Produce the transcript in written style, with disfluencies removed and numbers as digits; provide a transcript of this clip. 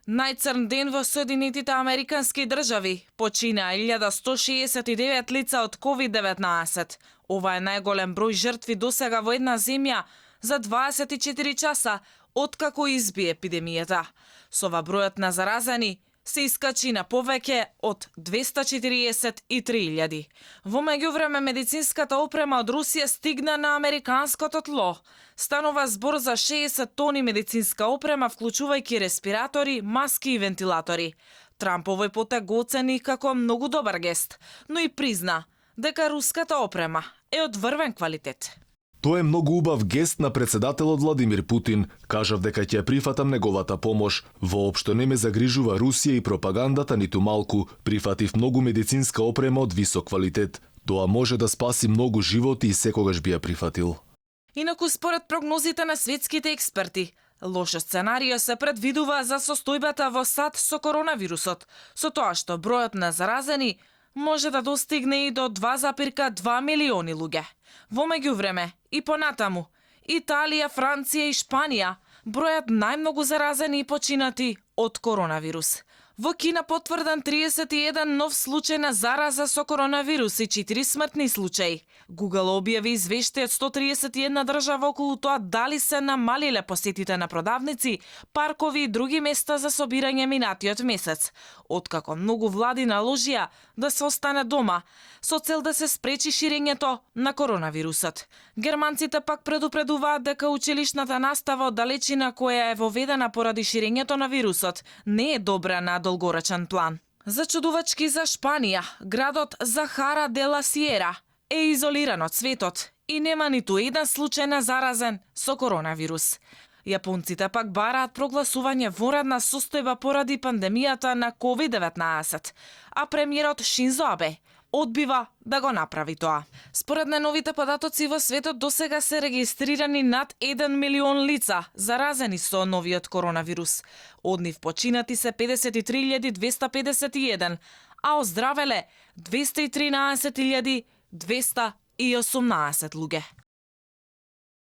Најцрн ден во Соединетите Американски држави. Почина 1169 лица од COVID-19. Ова е најголем број жртви досега во една земја за 24 часа откако изби епидемијата. Со ова бројот на заразени се искачи на повеќе од 243.000. Во меѓувреме медицинската опрема од Русија стигна на американското тло. Станува збор за 60 тони медицинска опрема, вклучувајќи респиратори, маски и вентилатори. Трамп овој потек го оцени како многу добар гест, но и призна дека руската опрема е од врвен квалитет. Тоа е многу убав гест на председателот Владимир Путин. Кажав дека ќе прифатам неговата помош. Воопшто не ме загрижува Русија и пропагандата ниту малку. Прифатив многу медицинска опрема од висок квалитет. Тоа може да спаси многу животи и секогаш би ја прифатил. Инаку според прогнозите на светските експерти, лошо сценарио се предвидува за состојбата во САД со коронавирусот, со тоа што бројот на заразени може да достигне и до 2,2 милиони луѓе. Во меѓувреме и понатаму, Италија, Франција и Шпанија бројат најмногу заразени и починати од коронавирус. Во Кина потврден 31 нов случај на зараза со коронавирус и 4 смртни случаи. Google објави извештај од 131 држава околу тоа дали се намалиле посетите на продавници, паркови и други места за собирање минатиот месец, откако многу влади наложија да се остане дома со цел да се спречи ширењето на коронавирусот. Германците пак предупредуваат дека училишната настава од далечина која е воведена поради ширењето на вирусот не е добра на долгорочен план. Зачудувачки за Шпанија, градот Захара де ла Сиера е изолиран од светот и нема ниту еден случај на заразен со коронавирус. Јапонците пак бараат прогласување вонредна состојба поради пандемијата на COVID-19, а премиерот Шинзо Абе одбива да го направи тоа. Според најновите податоци во светот досега се регистрирани над 1 милион лица заразени со новиот коронавирус. Од нив починати се 53.251, а оздравеле 213.218 луѓе.